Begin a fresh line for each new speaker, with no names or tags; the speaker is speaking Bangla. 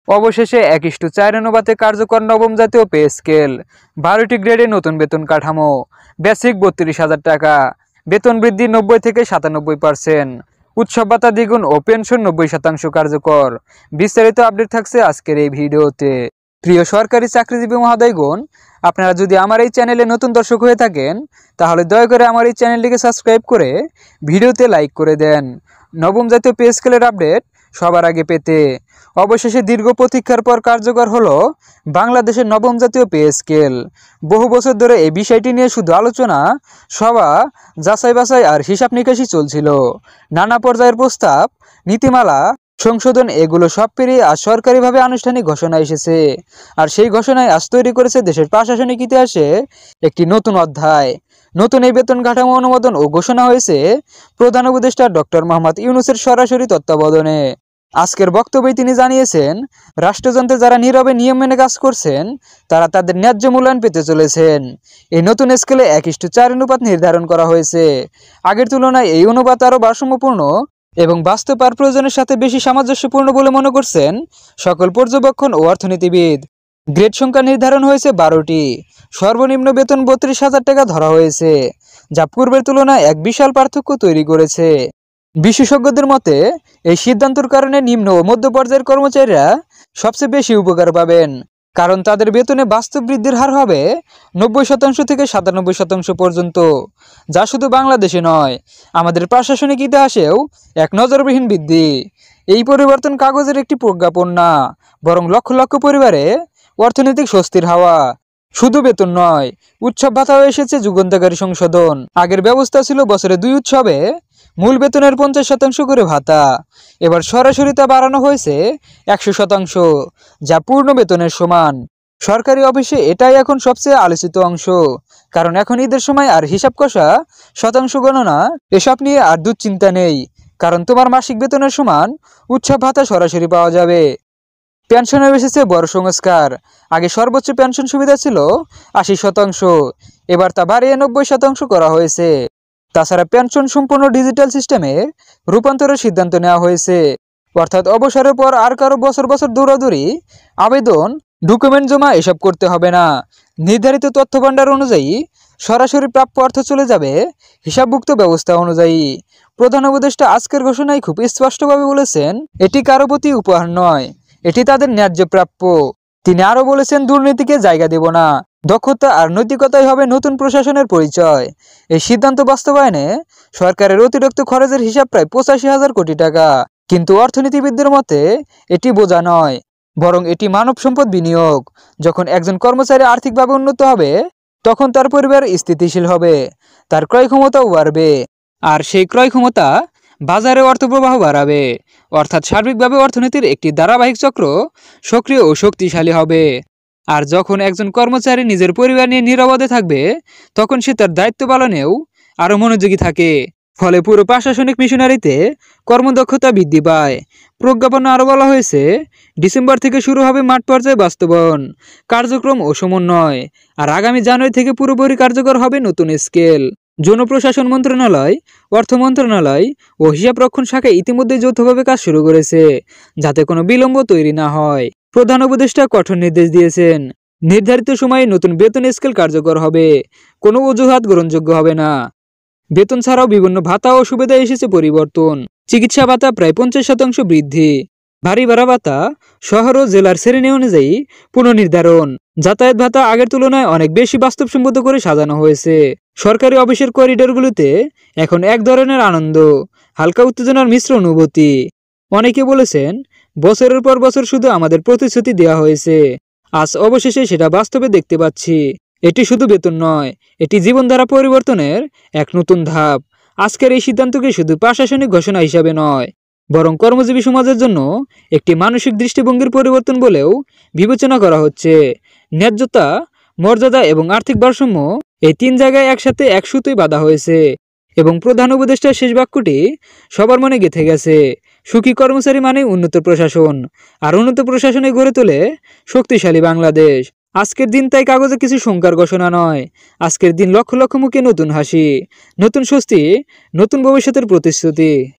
অবশেষে 1:4 অনুপাতে কার্যকর নবম জাতীয় পে স্কেল, 12টি গ্রেডে নতুন বেতন কাঠামো, বেসিক 32,000 টাকা, বেতন বৃদ্ধি 90 থেকে 97%, উৎসব ভাতা দ্বিগুণ ও পেনশন 90% কার্যকর। বিস্তারিত আপডেট থাকছে আজকের এই ভিডিওতে। প্রিয় সরকারি চাকরিজীবী মহোদয়গণ, আপনারা যদি আমার এই চ্যানেলে নতুন দর্শক হয়ে থাকেন তাহলে দয়া করে আমার এই চ্যানেলটিকে সাবস্ক্রাইব করে ভিডিওতে লাইক করে দেন নবম জাতীয় পে স্কেলের আপডেট সবার আগে পেতে। অবশেষে দীর্ঘ প্রতীক্ষার পর কার্যকর হলো বাংলাদেশের নবম জাতীয় পে স্কেল। বহু বছর ধরে এই বিষয়টি নিয়ে শুধু আলোচনা, সভা, যাচাই বাছাই আর হিসাব নিকাশই চলছিল। নানা পর্যায়ের প্রস্তাব, নীতিমালা, সংশোধন এগুলো সব পেরিয়ে আজ সরকারিভাবে আনুষ্ঠানিক ঘোষণা এসেছে। আর সেই ঘোষণায় আজ তৈরি করেছে দেশের প্রশাসনিক ইতিহাসে একটি নতুন অধ্যায়। নতুন এই বেতন কাঠামো অনুমোদন ও ঘোষণা হয়েছে প্রধান উপদেষ্টা ডক্টর মোহাম্মদ ইউনূসের সরাসরি তত্ত্বাবধানে। আজকের বক্তব্যে তিনি জানিয়েছেন, রাষ্ট্রযন্ত্রে যারা নীরবে নিয়ম মেনে কাজ করছেন তারা তাদের ন্যায্য মূল্যায়ন পেতে চলেছেন। এই নতুন স্কেলে 1:4 অনুপাত নির্ধারণ করা হয়েছে। আগের তুলনায় এই অনুপাত আরও ভারসাম্যপূর্ণ এবং বাস্তব আর প্রয়োজনের সাথে বেশি সামঞ্জস্যপূর্ণ বলে মনে করছেন সকল পর্যবেক্ষণ ও অর্থনীতিবিদ। গ্রেড সংখ্যা নির্ধারণ হয়েছে 12টি। সর্বনিম্ন বেতন 32,000 টাকা ধরা হয়েছে, যা পূর্বের তুলনায় এক বিশাল পার্থক্য তৈরি করেছে। বিশেষজ্ঞদের মতে এই সিদ্ধান্তের কারণে নিম্ন ও মধ্য পর্যায়ের কর্মচারীরা সবচেয়ে বেশি উপকার পাবেন, কারণ তাদের বেতনে বাস্তব বৃদ্ধির হার হবে 90% থেকে 97% পর্যন্ত, যা শুধু বাংলাদেশে নয় আমাদের প্রশাসনিক ইতিহাসেও এক নজরবিহীন বৃদ্ধি। এই পরিবর্তন কাগজের একটি প্রজ্ঞাপন না, বরং লক্ষ লক্ষ পরিবারে অর্থনৈতিক স্বস্তির হাওয়া। শুধু বেতন নয়, উৎসব ভাতাও এসেছে যুগান্তকারী সংশোধন। আগের ব্যবস্থা ছিল বছরে 2 উৎসবে মূল বেতনের 50% করে ভাতা। এবার সরাসরি তা বাড়ানো হয়েছে 100%, যা পূর্ণ বেতনের সমান। সরকারি অফিসে এটাই এখন সবচেয়ে আলোচিত অংশ, কারণ এখন ঈদের সময় আর হিসাব কষা, শতাংশ গণনা এসব নিয়ে আর দুশ্চিন্তা নেই, কারণ তোমার মাসিক বেতনের সমান উৎসব ভাতা সরাসরি পাওয়া যাবে। পেনশনে এসেছে বড় সংস্কার। আগে সর্বোচ্চ পেনশন সুবিধা ছিল 80%, এবার তা বাড়িয়ে 90% করা হয়েছে। তাছাড়া পেনশন সম্পূর্ণ ডিজিটাল সিস্টেমে রূপান্তরের সিদ্ধান্ত নেওয়া হয়েছে, অর্থাৎ অবসরের পর আর কারো বছর বছর দৌড়াদৌড়ি, আবেদন, ডকুমেন্ট জমা এসব করতে হবে না। নির্ধারিত তথ্য ভাণ্ডার অনুযায়ী সরাসরি প্রাপ্য অর্থ চলে যাবে হিসাবভুক্ত ব্যবস্থা অনুযায়ী। প্রধান উপদেষ্টা আজকের ঘোষণায় খুব স্পষ্টভাবে বলেছেন, এটি কারো প্রতি উপহার নয়, এটি তাদের ন্যায্য প্রাপ্য। তিনি আরও বলেছেন, দুর্নীতিকে জায়গা দেব না, দক্ষতা আর নৈতিকতাই হবে নতুন প্রশাসনের পরিচয়। এই সিদ্ধান্ত বাস্তবায়নে সরকারের অতিরিক্ত খরচের হিসাব প্রায় 85,000 কোটি টাকা। কিন্তু অর্থনীতিবিদদের মতে এটি বোঝা নয়, বরং এটি মানব সম্পদ বিনিয়োগ। যখন একজন কর্মচারী আর্থিকভাবে উন্নত হবে তখন তার পরিবার স্থিতিশীল হবে, তার ক্রয় ক্ষমতাও বাড়বে, আর সেই ক্রয় ক্ষমতা বাজারে অর্থপ্রবাহ বাড়াবে। অর্থাৎ সার্বিকভাবে অর্থনীতির একটি ধারাবাহিক চক্র সক্রিয় ও শক্তিশালী হবে। আর যখন একজন কর্মচারী নিজের পরিবার নিয়ে নিরাপদে থাকবে তখন সে তার দায়িত্ব পালনেও আরও মনোযোগী থাকে। ফলে পুরো প্রশাসনিক মিশনারিতে কর্মদক্ষতা বৃদ্ধি পায়। প্রজ্ঞাপনে আরও বলা হয়েছে, ডিসেম্বর থেকে শুরু হবে মাঠ পর্যায়ে বাস্তবায়ন, কার্যক্রম ও সমন্বয়। আর আগামী জানুয়ারি থেকে পুরোপুরি কার্যকর হবে নতুন স্কেল। জনপ্রশাসন মন্ত্রণালয়, অর্থ মন্ত্রণালয় ও হিসাব রক্ষণ শাখা ইতিমধ্যে যৌথভাবে কাজ শুরু করেছে, যাতে কোনো বিলম্ব তৈরি না হয়। প্রধান উপদেষ্টা কঠোর নির্দেশ দিয়েছেন, নির্ধারিত সময়ে নতুন বেতন স্কেল কার্যকর হবে, কোনো অজুহাত গ্রহণযোগ্য হবে না। বেতন ছাড়াও বিভিন্ন ভাতা ও সুবিধায় এসেছে পরিবর্তন। চিকিৎসা ভাতা প্রায় 50% বৃদ্ধি, বাড়ি ভাড়া ভাতা শহর ও জেলার শ্রেণী অনুযায়ী পুনর্নির্ধারণ, যাতায়াত ভাতা আগের তুলনায় অনেক বেশি বাস্তবসম্মত করে সাজানো হয়েছে। সরকারি অফিসের করিডোরগুলোতে এখন এক ধরনের আনন্দ, হালকা উত্তেজনার মিশ্র অনুভূতি। অনেকে বলেছেন, বছরের পর বছর শুধু আমাদের প্রতিশ্রুতি দেওয়া হয়েছে, আজ অবশেষে সেটা বাস্তবে দেখতে পাচ্ছি। এটি শুধু বেতন নয়, এটি জীবনধারা পরিবর্তনের এক নতুন ধাপ। আজকের এই সিদ্ধান্তকে শুধু প্রশাসনিক ঘোষণা হিসাবে নয়, বরং কর্মজীবী সমাজের জন্য একটি মানসিক দৃষ্টিভঙ্গির পরিবর্তন বলেও বিবেচনা করা হচ্ছে। ন্যায্যতা, মর্যাদা এবং আর্থিক ভারসাম্য, এই 3 জায়গায় একসাথে এক সুতোয় বাঁধা হয়েছে। এবং প্রধান উপদেষ্টার শেষ বাক্যটি সবার মনে গেঁথে গেছে, সুখী কর্মচারী মানে উন্নত প্রশাসন, আর উন্নত প্রশাসনে গড়ে তোলে শক্তিশালী বাংলাদেশ। আজকের দিন তাই কাগজে কিছু সংখ্যার ঘোষণা নয়, আজকের দিন লক্ষ লক্ষ মুখে নতুন হাসি, নতুন স্বস্তি, নতুন ভবিষ্যতের প্রতিশ্রুতি।